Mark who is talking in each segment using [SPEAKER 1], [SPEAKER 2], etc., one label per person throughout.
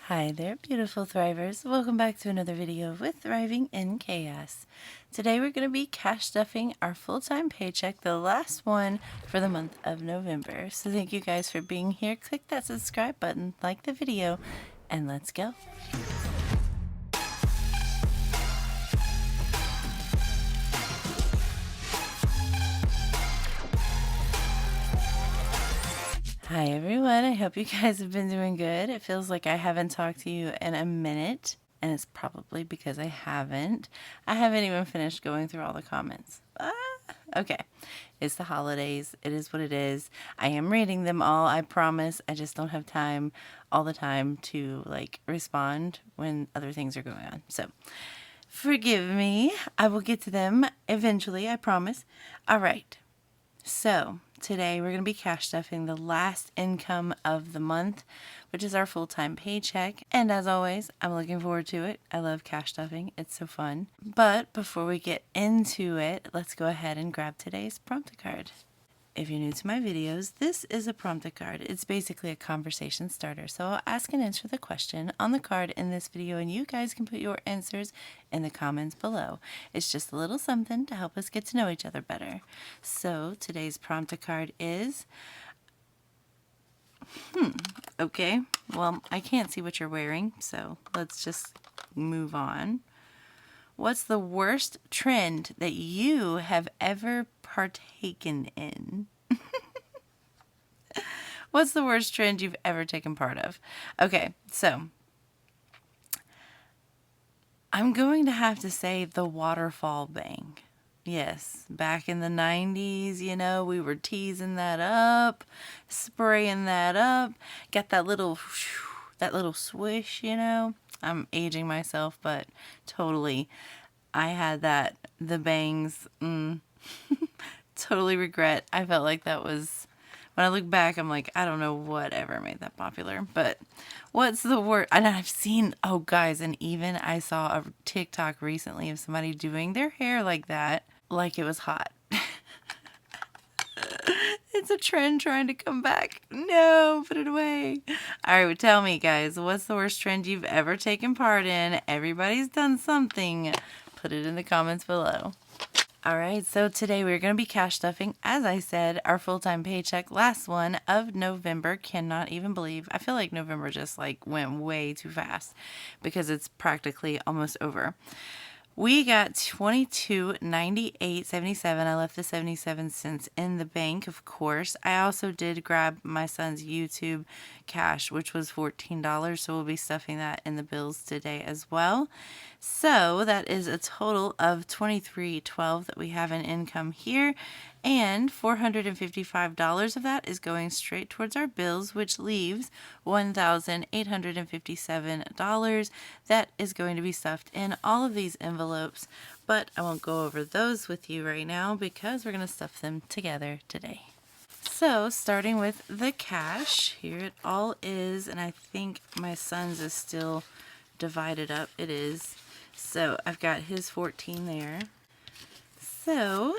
[SPEAKER 1] Hi there, beautiful thrivers. Welcome back to another video with Thriving in Chaos. Today we're going to be cash stuffing our full-time paycheck, the last one for the month of November. So thank you guys for being here. Click that subscribe button, like the video, and let's go. Hi everyone, I hope you guys have been doing good. It feels like I haven't talked to you in a minute, and it's probably because I haven't. I haven't even finished going through all the comments. Okay, it's the holidays. It is what it is. I am reading them all, I promise. I just don't have time all the time to respond when other things are going on. So forgive me. I will get to them eventually, I promise. All right. So today we're going to be cash stuffing the last income of the month, which is our full-time paycheck. And as always, I'm looking forward to it. I love cash stuffing. It's so fun. But before we get into it, let's go ahead and grab today's prompter card. If you're new to my videos, this is a prompter card. It's basically a conversation starter. So I'll ask and answer the question on the card in this video, and you guys can put your answers in the comments below. It's just a little something to help us get to know each other better. So today's prompter card is, okay, well, I can't see what you're wearing, so let's just move on. What's the worst trend that you have ever partaken in? What's the worst trend you've ever taken part of? Okay, so I'm going to have to say the waterfall bang. Yes, back in the 90s, we were teasing that up, spraying that up, got that little swish, I'm aging myself, but totally. I had that, the bangs, totally regret. I felt like that was, when I look back, I'm like, I don't know whatever made that popular, but what's the word? And I've seen, oh guys, and even I saw a TikTok recently of somebody doing their hair like that, like it was hot. It's a trend trying to come back. No, put it away. All right, well, tell me, guys, what's the worst trend you've ever taken part in? Everybody's done something. Put it in the comments below. All right, so today we're going to be cash stuffing, as I said, our full-time paycheck, last one of November. Cannot even believe. I feel like November just went way too fast because it's practically almost over. We got $22.98.77. I left the 77 cents in the bank, of course. I also did grab my son's YouTube cash, which was $14, so we'll be stuffing that in the bills today as well. So that is a total of $23.12 that we have in income here, and $455 of that is going straight towards our bills, which leaves $1,857 that is going to be stuffed in all of these envelopes, but I won't go over those with you right now because we're going to stuff them together today. So starting with the cash, here it all is, and I think my son's is still divided up. It is. So I've got his 14 there. So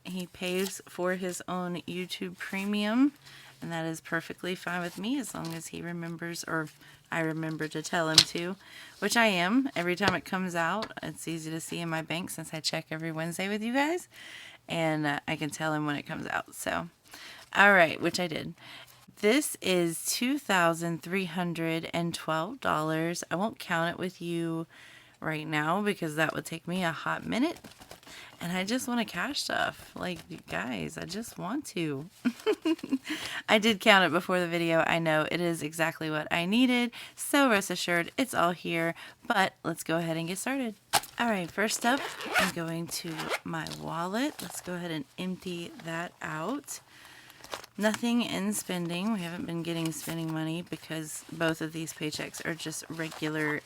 [SPEAKER 1] he pays for his own YouTube premium, and that is perfectly fine with me as long as he remembers, or I remember to tell him to, which I am. Every time it comes out, it's easy to see in my bank since I check every Wednesday with you guys, and I can tell him when it comes out. So, all right, which I did. This is $2,312. I won't count it with you right now because that would take me a hot minute. And I just want to cash stuff. Like, guys, I just want to. I did count it before the video. I know it is exactly what I needed. So rest assured, it's all here. But let's go ahead and get started. All right, first up, I'm going to my wallet. Let's go ahead and empty that out. Nothing in spending. We haven't been getting spending money because both of these paychecks are just regular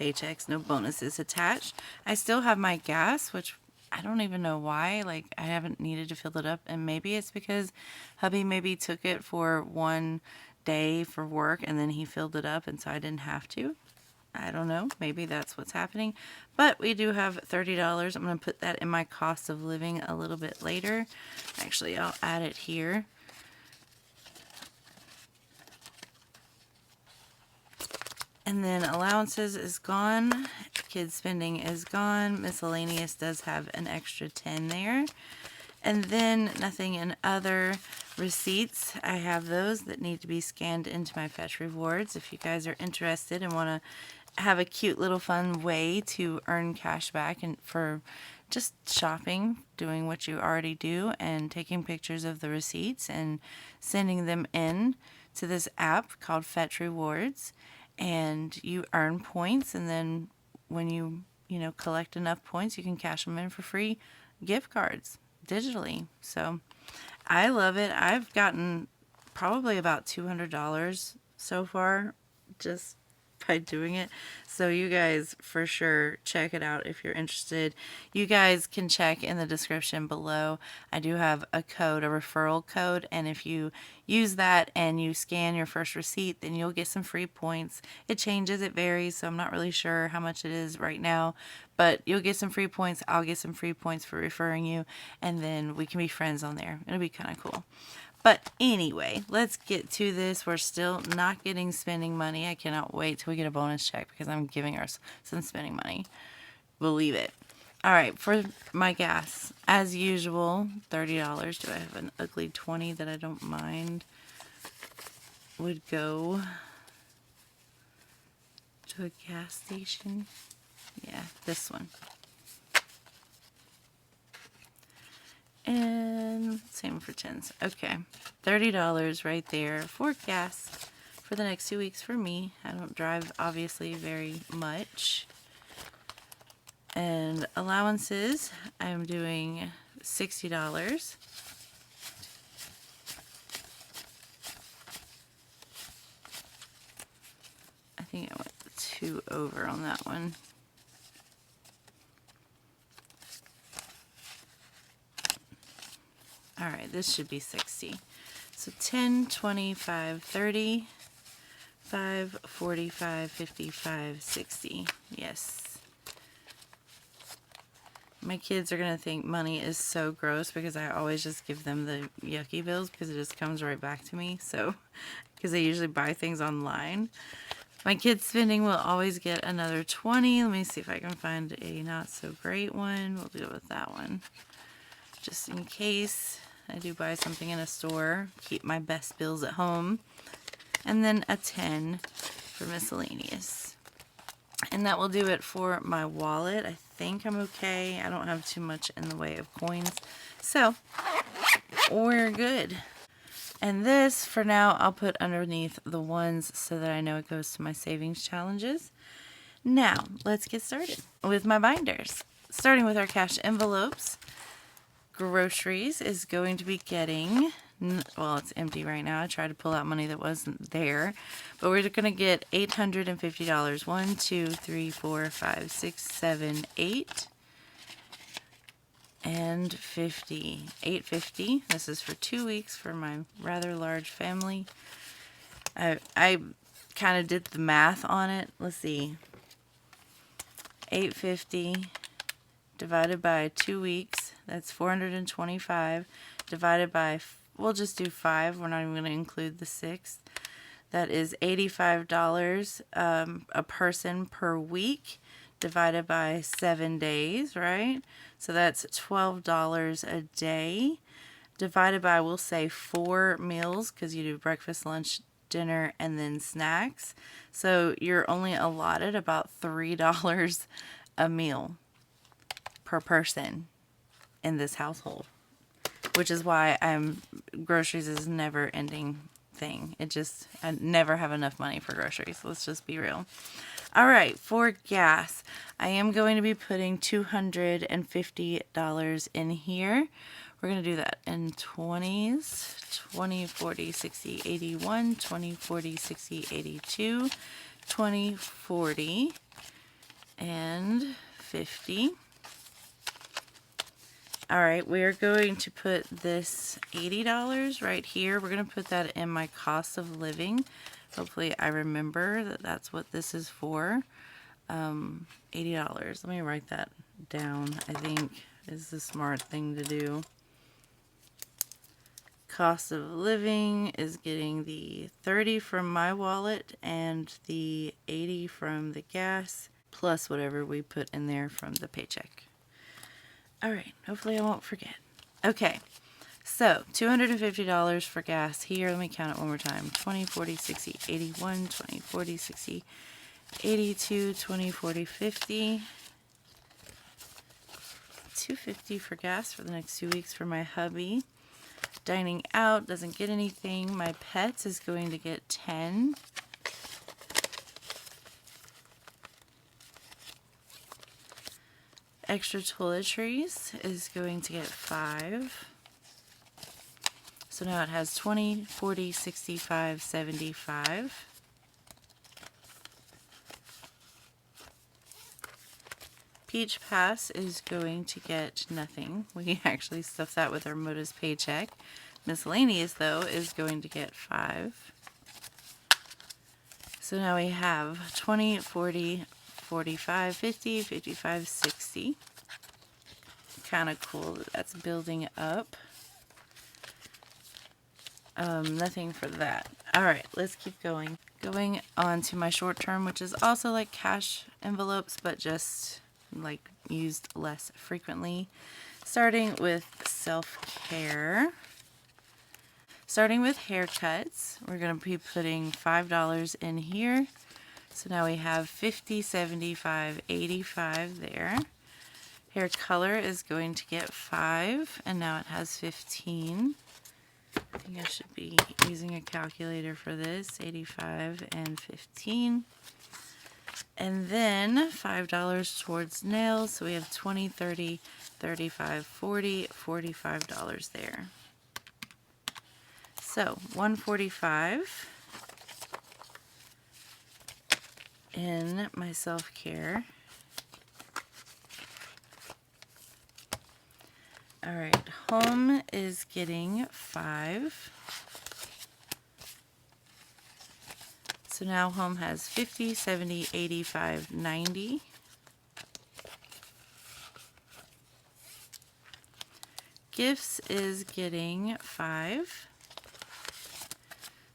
[SPEAKER 1] paychecks, no bonuses attached. I still have my gas, which I don't even know why. I haven't needed to fill it up, and maybe it's because hubby maybe took it for one day for work and then he filled it up and so I didn't have to. I don't know. Maybe that's what's happening. But we do have $30. I'm going to put that in my cost of living a little bit later. Actually, I'll add it here. And then allowances is gone. Kids spending is gone. Miscellaneous does have an extra 10 there. And then nothing in other receipts. I have those that need to be scanned into my Fetch Rewards. If you guys are interested and want to have a cute little fun way to earn cash back and for just shopping, doing what you already do, and taking pictures of the receipts and sending them in to this app called Fetch Rewards. And you earn points, and then when you collect enough points, you can cash them in for free gift cards digitally. So I love it. I've gotten probably about $200 so far just by doing it. So you guys for sure check it out if you're interested. You guys can check in the description below. I do have a code, a referral code, and if you use that and you scan your first receipt, then you'll get some free points. It changes, it varies, so I'm not really sure how much it is right now, but you'll get some free points. I'll get some free points for referring you, and then we can be friends on there. It'll be kind of cool. But anyway, let's get to this. We're still not getting spending money. I cannot wait till we get a bonus check because I'm giving us some spending money. Believe it. All right, for my gas, as usual, $30. Do I have an ugly 20 that I don't mind? Would go to a gas station. Yeah, this one. And same for 10s. Okay, $30 right there for gas for the next 2 weeks for me. I don't drive, obviously, very much. And allowances, I'm doing $60. I think I went 2 over on that one. All right, this should be 60. So 10, 25, 30, 5, 45, 55, 60. Yes. My kids are going to think money is so gross because I always just give them the yucky bills because it just comes right back to me. So, because they usually buy things online. My kids' spending will always get another 20. Let me see if I can find a not so great one. We'll do it with that one. Just in case I do buy something in a store, keep my best bills at home. And then a 10 for miscellaneous. And that will do it for my wallet. I think I'm okay. I don't have too much in the way of coins. So, we're good. And this, for now, I'll put underneath the ones so that I know it goes to my savings challenges. Now, let's get started with my binders. Starting with our cash envelopes. Groceries is going to be getting, well, it's empty right now. I tried to pull out money that wasn't there, but we're going to get $850. 1, 2, 3, 4, 5, 6, 7, 8, and 50. $850. This is for 2 weeks for my rather large family. I kind of did the math on it. Let's see. $850 divided by 2 weeks. That's 425 divided by, we'll just do 5. We're not even going to include the 6th. That is $85 a person per week divided by 7 days, right? So that's $12 a day divided by, we'll say 4 meals because you do breakfast, lunch, dinner, and then snacks. So you're only allotted about $3 a meal per person in this household, which is why groceries is a never ending thing. I never have enough money for groceries. Let's just be real. All right, for gas, I am going to be putting $250 in here. We're going to do that in 20s, 20, 40, 60, 81, 20, 40, 60, 82, 20, 40, and 50. All right, we're going to put this $80 right here. We're going to put that in my cost of living. Hopefully I remember that that's what this is for. $80. Let me write that down, I think is the smart thing to do. Cost of living is getting the 30 from my wallet and the 80 from the gas, plus whatever we put in there from the paycheck. All right, hopefully I won't forget. Okay, so $250 for gas here. Let me count it one more time. 20, 40, 60, 81, 20, 40, 60, 82, 20, 40, 50. $250 for gas for the next 2 weeks for my hubby. Dining out doesn't get anything. My pets is going to get 10. Extra toiletries is going to get 5. So now it has 20, 40, 65, 75. Peach Pass is going to get nothing. We actually stuffed that with our Moda's paycheck. Miscellaneous, though, is going to get 5. So now we have 20, 40, 45, 50, 55, 60. Kind of cool that that's building up. Nothing for that. Alright, let's keep going. Going on to my short term, which is also like cash envelopes, but just like used less frequently. Starting with self-care. Starting with haircuts, we're going to be putting $5 in here. So now we have 50, 75, 85 there. Hair color is going to get 5, and now it has 15. I think I should be using a calculator for this. 85 and 15. And then $5 towards nails. So we have 20, 30, 35, 40, $45 there. So $145 in my self-care. All right, home is getting 5. So now home has 50, 70, 85, 90. Gifts is getting 5.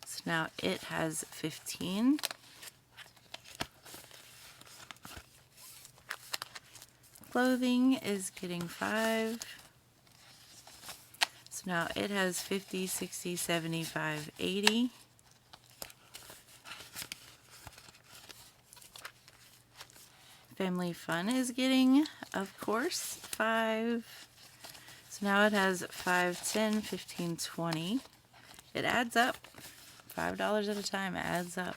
[SPEAKER 1] So now it has 15. Clothing is getting 5. So now it has 50, 60, 75, 80. Family fun is getting, of course, 5. So now it has 5, 10, 15, 20. It adds up. $5 at a time adds up.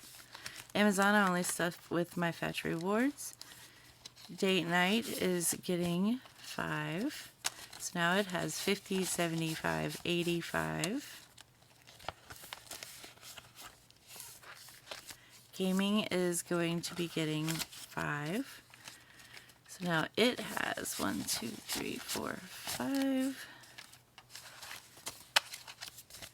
[SPEAKER 1] Amazon, I only stuff with my Fetch rewards. Date night is getting 5. So now it has 50, 75, 85. Gaming is going to be getting 5. So now it has 1, 2, 3, 4, 5.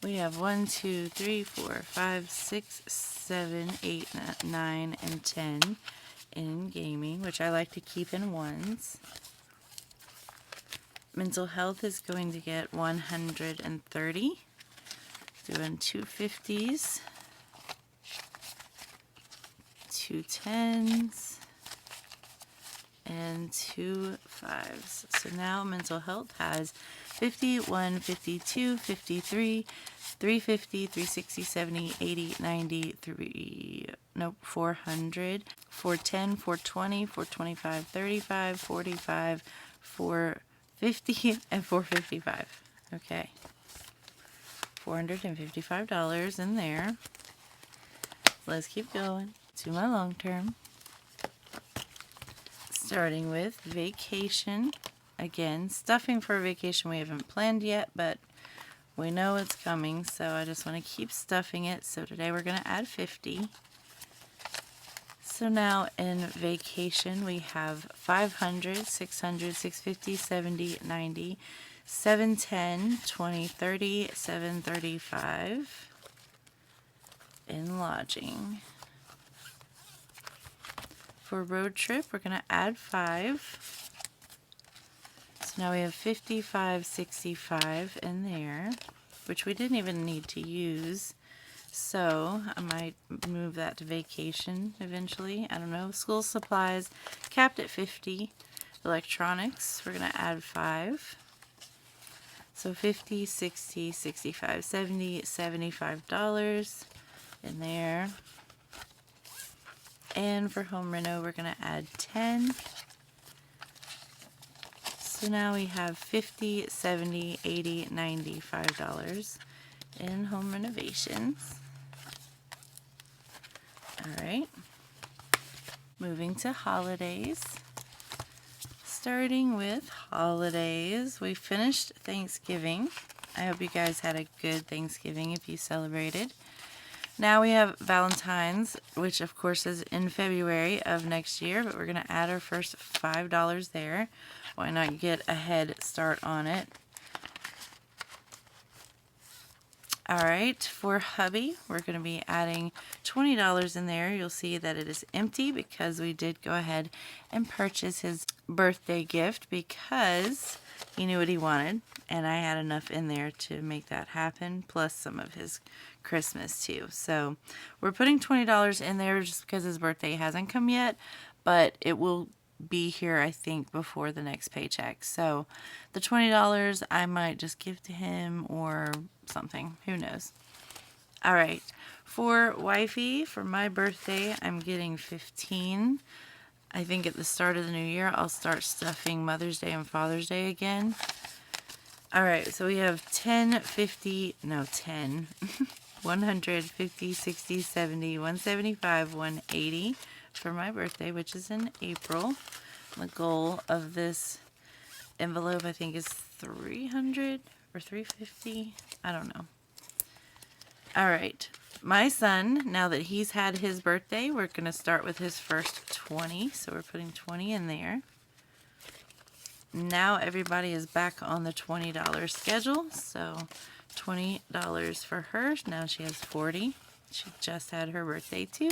[SPEAKER 1] We have 1, 2, 3, 4, 5, 6, 7, 8, 9, and 10 in gaming, which I like to keep in ones. Mental health is going to get 130. Doing 250s, 2 10s, and 2 5s. So now mental health has 51, 52, 53, 350, 360, 70, 80, 90, 400, 410, 420, 425, 35, 45, 450, and 455. Okay. $455 in there. Let's keep going to my long term. Starting with vacation. Again, stuffing for vacation we haven't planned yet, but we know it's coming, so I just want to keep stuffing it. So today we're going to add 50. So now in vacation we have 500, 600, 650, 70, 90, 710, 20, 30, 735 in lodging. For road trip, we're going to add 5. So now we have 55, 65 in there. which we didn't even need to use. So I might move that to vacation eventually. I don't know. School supplies capped at 50. Electronics, we're going to add 5. So 50, 60, 65, 70, $75 in there. And for home reno, we're going to add 10. So now we have 50, 70, 80, 90, $5 in home renovations. All right. Moving to holidays. Starting with holidays, we finished Thanksgiving. I hope you guys had a good Thanksgiving if you celebrated. Now we have Valentine's, which of course is in February of next year, but we're going to add our first $5 there. Why not get a head start on it? Alright, for hubby, we're going to be adding $20 in there. You'll see that it is empty because we did go ahead and purchase his birthday gift because he knew what he wanted, and I had enough in there to make that happen, plus some of his Christmas too. So we're putting $20 in there just because his birthday hasn't come yet, but it will be here, I think, before the next paycheck. So the $20 I might just give to him or something. Who knows? All right. For wifey, for my birthday, I'm getting 15. I think at the start of the new year, I'll start stuffing Mother's Day and Father's Day again. All right. So we have 10, 50, no, 10, 100, 50, 60, 70, 175, 180. For my birthday, which is in April. The goal of this envelope, I think, is 300 or 350. I don't know. All right. My son, now that he's had his birthday, we're going to start with his first 20. So we're putting 20 in there. Now everybody is back on the $20 schedule. So $20 for her. Now she has 40. She just had her birthday too.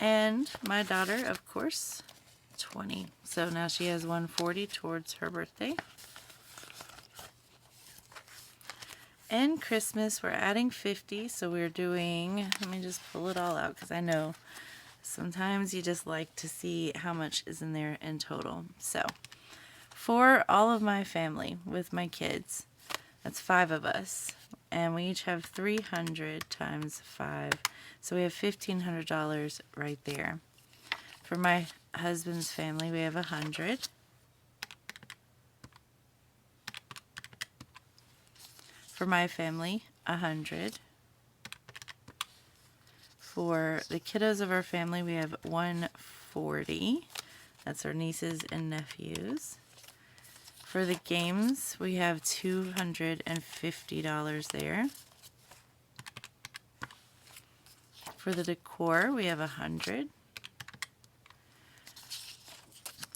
[SPEAKER 1] And my daughter, of course, 20. So now she has 140 towards her birthday. And Christmas, we're adding 50. So we're doing, let me just pull it all out because I know sometimes you just like to see how much is in there in total. So for all of my family with my kids, that's 5 of us. And we each have 300 times 5. So we have $1,500 right there. For my husband's family, we have 100. For my family, 100. For the kiddos of our family, we have 140. That's our nieces and nephews. For the games, we have $250 there. For the decor, we have 100.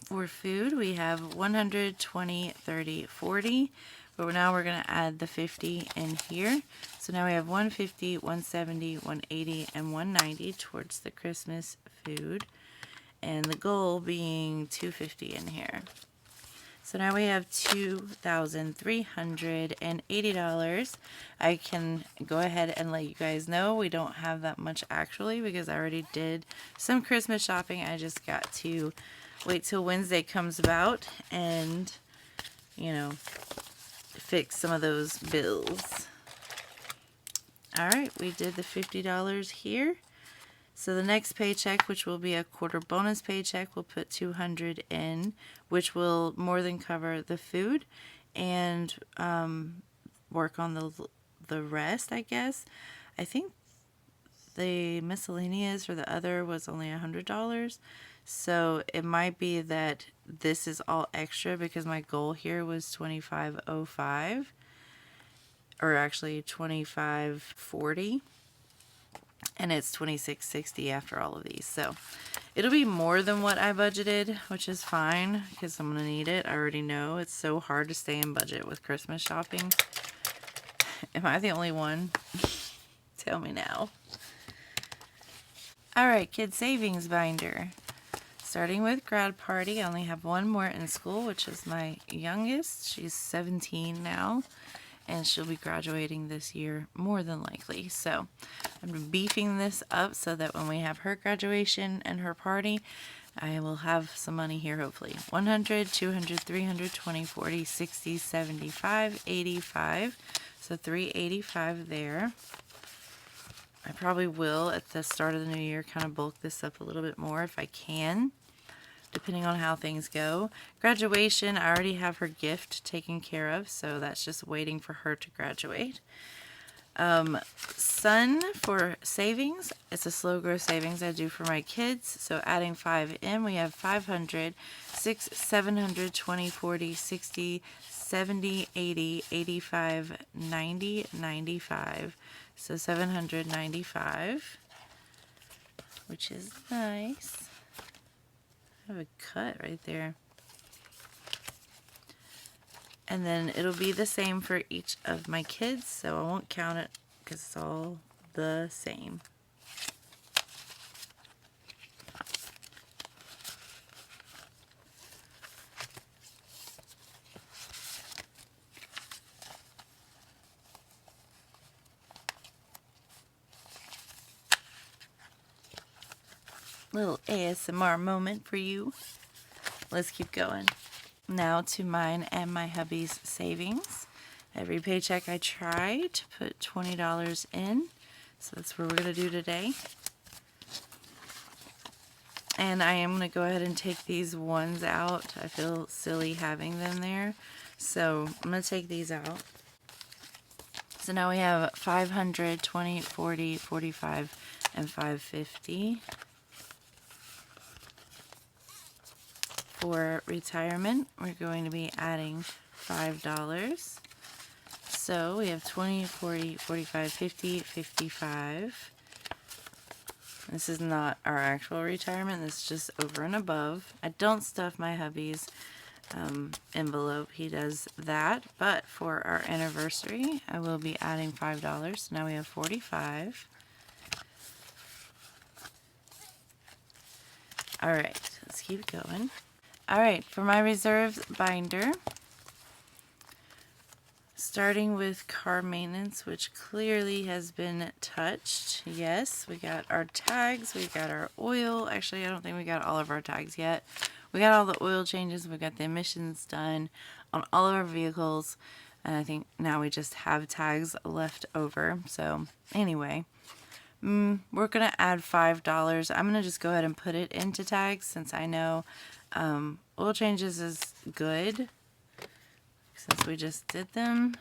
[SPEAKER 1] For food, we have 100, 20, 30, 40. But now we're going to add the 50 in here. So now we have 150, 170, 180, and 190 towards the Christmas food. And the goal being 250 in here. So now we have $2,380. I can go ahead and let you guys know we don't have that much actually because I already did some Christmas shopping. I just got to wait till Wednesday comes about and, you know, fix some of those bills. All right, we did the $50 here. So the next paycheck, which will be a quarter bonus paycheck, we'll put 200 in, which will more than cover the food and work on the rest, I guess. I think the miscellaneous or the other was only $100. So it might be that this is all extra because my goal here was $25.05 or actually $25.40. And it's $26.60 after all of these. So it'll be more than what I budgeted, which is fine because I'm going to need it. I already know it's so hard to stay in budget with Christmas shopping. Am I the only one? Tell me now. All right, kid savings binder. Starting with grad party, I only have one more in school, which is my youngest. She's 17 now. and she'll be graduating this year more than likely. So I'm beefing this up so that when we have her graduation and her party, I will have some money here hopefully. 100, 200, 300, 20, 40, 60, 75, 85. So 385 there. I probably will at the start of the new year kind of bulk this up a little bit more if I can, depending on how things go. Graduation, I already have her gift taken care of, so that's just waiting for her to graduate. Sun for savings, it's a slow growth savings I do for my kids. So adding 5 in, we have 500, 6, 700, 20, 40, 60, 70, 80, 85, 90, 95. So 795, which is nice. I have a cut right there. And then it'll be the same for each of my kids, so I won't count it because it's all the same. Little ASMR moment for you. Let's keep going. Now to mine and my hubby's savings. Every paycheck I try to put $20 in. So that's what we're going to do today. And I am going to go ahead and take these ones out. I feel silly having them there. So I'm going to take these out. So now we have 500, 20, 40, 45, and 550. For retirement, we're going to be adding $5. So we have 20, 40, 45, 50, 55. This is not our actual retirement. This is just over and above. I don't stuff my hubby's envelope. He does that. But for our anniversary, I will be adding $5. So now we have 45. All right, let's keep going. All right, for my reserves binder, starting with car maintenance, which clearly has been touched. Yes, we got our tags, we got our oil. Actually, I don't think we got all of our tags yet. We got all the oil changes, we got the emissions done on all of our vehicles, and I think now we just have tags left over. So anyway, we're going to add $5. I'm going to just go ahead and put it into tags since I know oil changes is good since we just did them.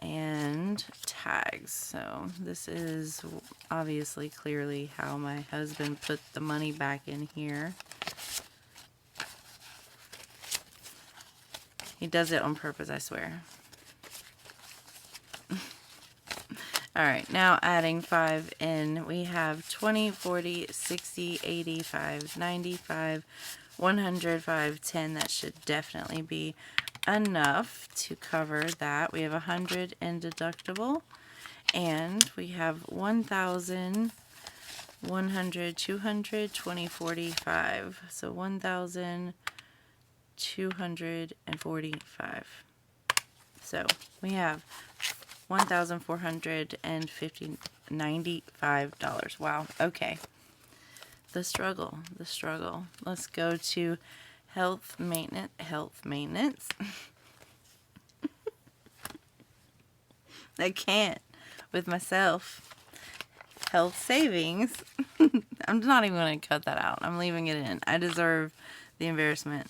[SPEAKER 1] And tags. So this is obviously clearly how my husband put the money back in here. He does it on purpose, I swear. Alright, now adding 5 in, we have 20, 40, 60, 85, 95, 105, 10. That should definitely be enough to cover that. We have 100 in deductible, and we have 1,000, 100, 200, 20, 45. So 1,245. So we have $1,495. Wow. Okay. The struggle. Let's go to health maintenance. I can't with myself. Health savings. I'm not even going to cut that out. I'm leaving it in. I deserve the embarrassment.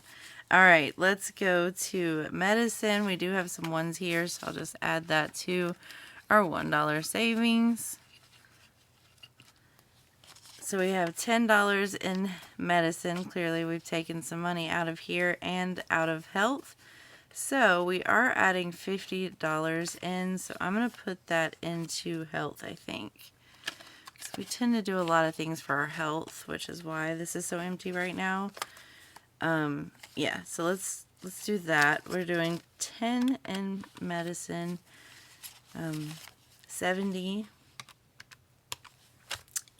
[SPEAKER 1] All right, let's go to medicine. We do have some ones here, so I'll just add that to our $1 savings. So we have $10 in medicine. Clearly, we've taken some money out of here and out of health. So we are adding $50 in. So I'm going to put that into health, I think. Because we tend to do a lot of things for our health, which is why this is so empty right now. Yeah, so let's do that. We're doing 10 in medicine, 70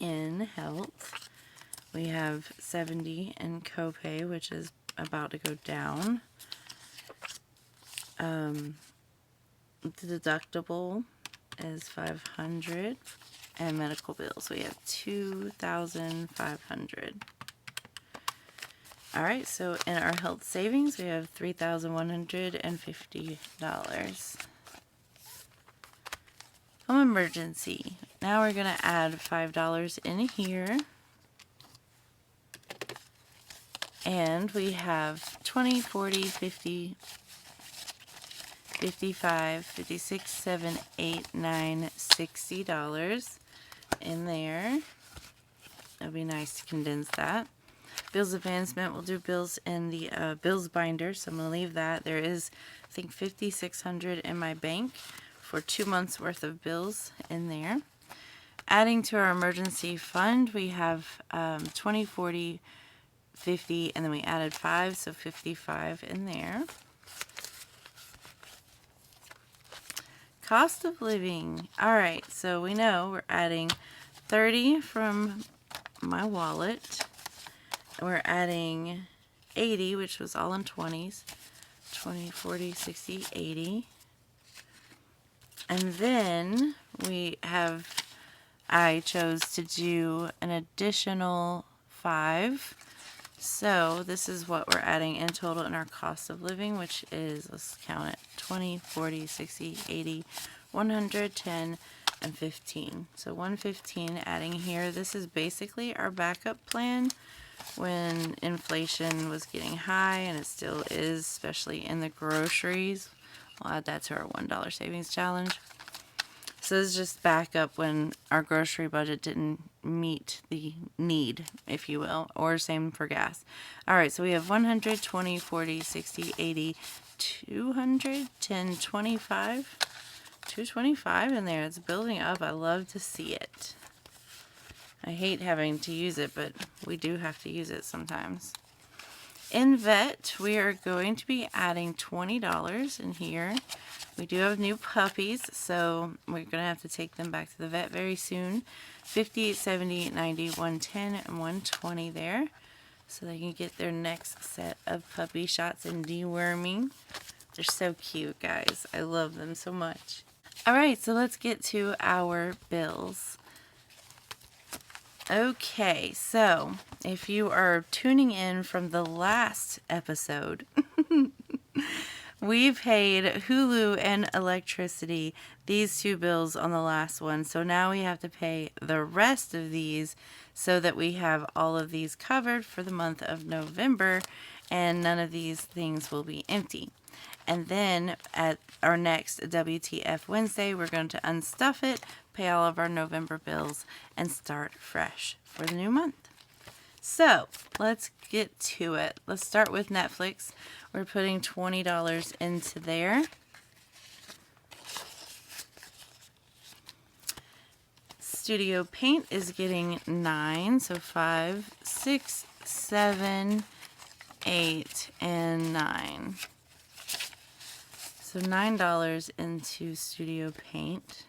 [SPEAKER 1] in health. We have 70 in copay, which is about to go down. The deductible is $500, and medical bills we have $2,500. All right, so in our health savings we have $3,150. Home emergency. Now we're going to add $5 in here. And we have 20, 40, 50, 55, 56, 7, 8, 9, $60 in there. It'll be nice to condense that. Bills advancement, we'll do bills in the bills binder, so I'm going to leave that. There is, I think, $5,600 in my bank for 2 months worth of bills in there. Adding to our emergency fund, we have 20, 40, 50, and then we added 5, so 55 in there. Cost of living. All right, so we know we're adding 30 from my wallet. We're adding 80, which was all in 20s. 20, 40, 60, 80. And then I chose to do an additional 5. So this is what we're adding in total in our cost of living, which is, let's count it, 20, 40, 60, 80, 110, and 15. So 115 adding here. This is basically our backup plan when inflation was getting high, and it still is, especially in the groceries. I'll add that to our $1 savings challenge. So this is just backup when our grocery budget didn't meet the need, if you will, or same for gas. All right, so we have 100, 20, 40, 60, 80, 200, 10, 25, 225 in there. It's building up. I love to see it. I hate having to use it, but we do have to use it sometimes. In vet, we are going to be adding $20 in here. We do have new puppies, so we're going to have to take them back to the vet very soon. 50, 70, 90, 110, and 120 there. So they can get their next set of puppy shots and deworming. They're so cute, guys. I love them so much. All right, so let's get to our bills. Okay, so if you are tuning in from the last episode, we paid Hulu and electricity, these 2 bills on the last one. So now we have to pay the rest of these so that we have all of these covered for the month of November, and none of these things will be empty. And then at our next WTF Wednesday, we're going to unstuff it, pay all of our November bills, and start fresh for the new month. So let's get to it. Let's start with Netflix. We're putting $20 into there. Studio Paint is getting 9, so 5, 6, 7, 8, and 9. So $9 into Studio Paint.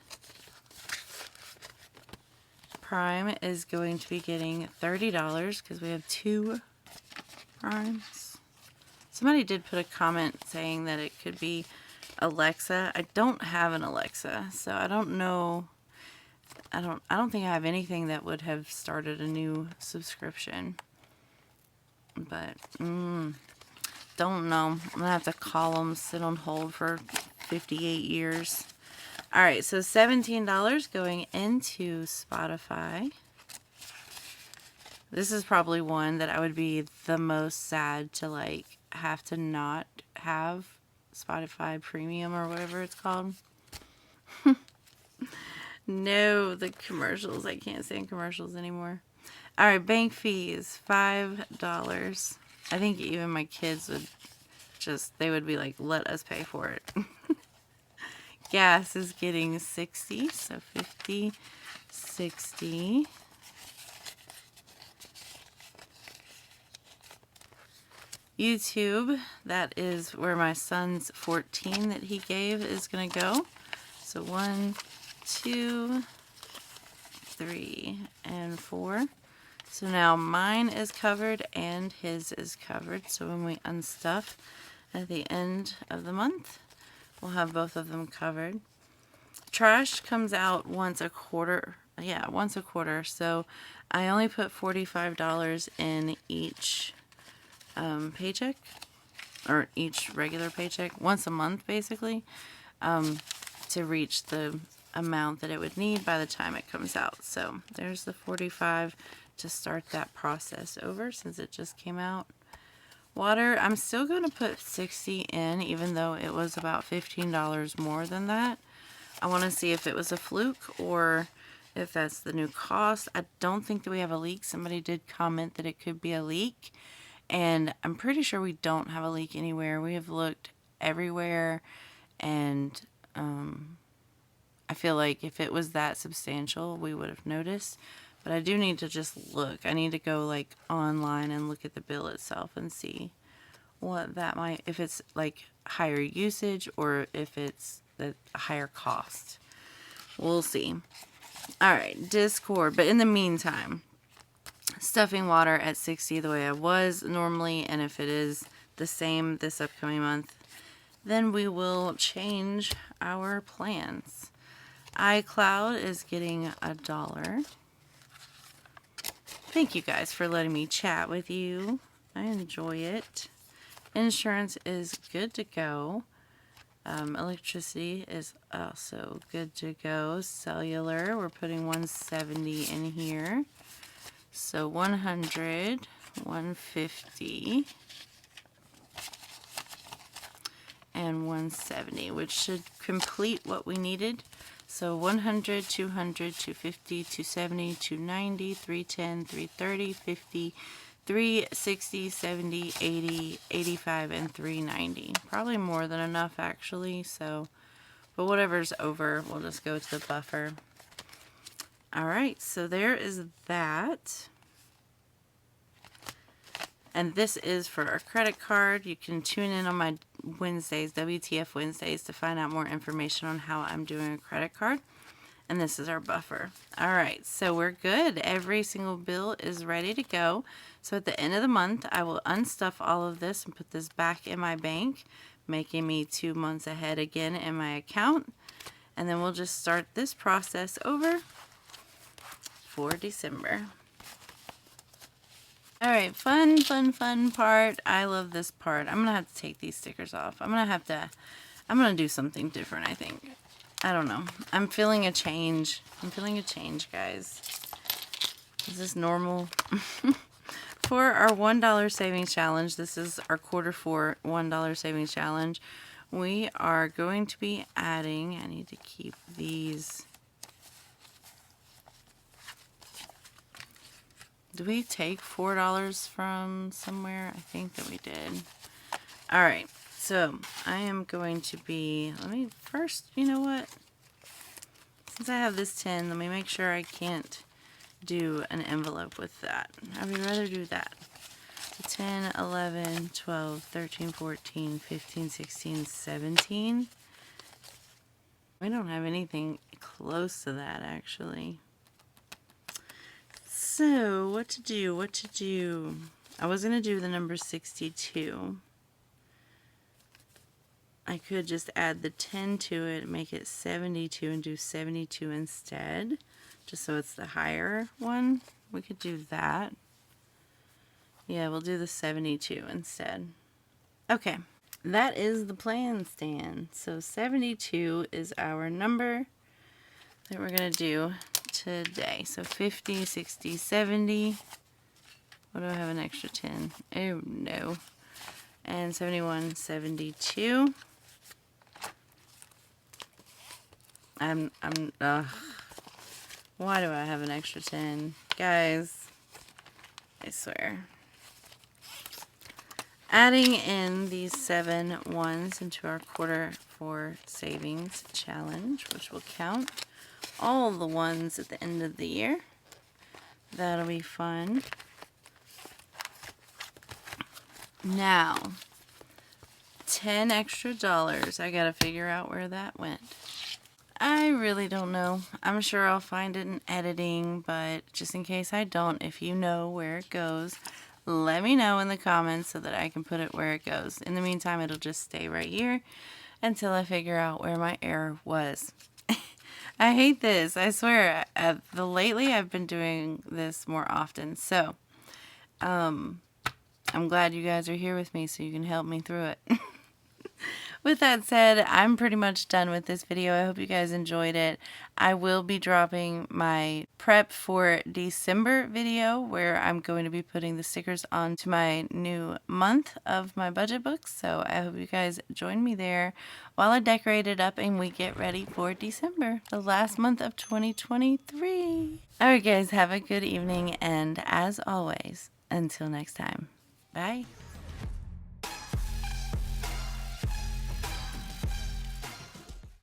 [SPEAKER 1] Prime is going to be getting $30 because we have 2 Primes. Somebody did put a comment saying that it could be Alexa. I don't have an Alexa, so I don't know. I don't think I have anything that would have started a new subscription. But don't know. I'm gonna have to call them, sit on hold for 58 years. All right, so $17 going into Spotify. This is probably one that I would be the most sad to like have to not have Spotify Premium or whatever it's called. No, the commercials. I can't stand commercials anymore. All right, bank fees, $5. I think even my kids would they would be like, let us pay for it. Gas is getting 60, so 50, 60. YouTube, that is where my son's 14 that he gave is going to go. So 1, 2, 3, and 4. So now mine is covered and his is covered. So when we unstuff at the end of the month, we'll have both of them covered. Trash comes out once a quarter. Yeah, once a quarter. So I only put $45 in each paycheck, or each regular paycheck, once a month basically, to reach the amount that it would need by the time it comes out. So there's the 45 to start that process over since it just came out. Water, I'm still going to put 60 in, even though it was about $15 more than that. I want to see if it was a fluke or if that's the new cost. I don't think that we have a leak. Somebody did comment that it could be a leak, and I'm pretty sure we don't have a leak anywhere. We have looked everywhere, and I feel like if it was that substantial, we would have noticed. But I do need to just look. I need to go like online and look at the bill itself and see what that might, if it's like higher usage or if it's the higher cost. We'll see. All right, Discord. But in the meantime, stuffing water at 60 the way I was normally, and if it is the same this upcoming month, then we will change our plans. iCloud is getting $1. Thank you guys for letting me chat with you. I enjoy it. Insurance is good to go. Electricity is also good to go. Cellular, we're putting 170 in here. So 100, 150, and 170, which should complete what we needed. So 100, 200, 250, 270, 290, 310, 330, 50, 360, 70, 80, 85, and 390. Probably more than enough actually, so, but whatever's over, we'll just go to the buffer. Alright, so there is that. And this is for our credit card. You can tune in on my Wednesdays, WTF Wednesdays, to find out more information on how I'm doing a credit card. And this is our buffer. All right, so we're good. Every single bill is ready to go. So at the end of the month, I will unstuff all of this and put this back in my bank, making me 2 months ahead again in my account. And then we'll just start this process over for December. All right, fun part. I love this part. I'm going to have to take these stickers off. I'm going to do something different, I think. I don't know. I'm feeling a change. I'm feeling a change, guys. Is this normal? For our $1 savings challenge, this is our Q4 $1 savings challenge. We are going to be adding, I need to keep these. Did we take $4 from somewhere? I think that we did. All right, so I am going to be, let me first, you know what? Since I have this 10, let me make sure I can't do an envelope with that. I would rather do that. So 10, 11, 12, 13, 14, 15, 16, 17. We don't have anything close to that, actually. So, what to do? I was going to do the number 62. I could just add the 10 to it, make it 72, and do 72 instead, just so it's the higher one. We could do that. Yeah, we'll do the 72 instead. Okay, that is the plan, Stan. So 72 is our number that we're going to do today. So 50, 60, 70. What do I have an extra 10? Oh, no. And 71, 72. Why do I have an extra 10? Guys, I swear. Adding in these 7 ones into our Q4 savings challenge, which will count all the ones at the end of the year. That'll be fun. Now, $10 extra. I gotta figure out where that went. I really don't know. I'm sure I'll find it in editing, but just in case I don't, if you know where it goes, let me know in the comments so that I can put it where it goes. In the meantime, it'll just stay right here. until I figure out where my error was. I hate this. I swear. Lately I've been doing this more often. So, I'm glad you guys are here with me so you can help me through it. With that said, I'm pretty much done with this video. I hope you guys enjoyed it. I will be dropping my prep for December video where I'm going to be putting the stickers onto my new month of my budget books. So I hope you guys join me there while I decorate it up and we get ready for December, the last month of 2023. Alright guys, have a good evening, and as always, until next time, bye.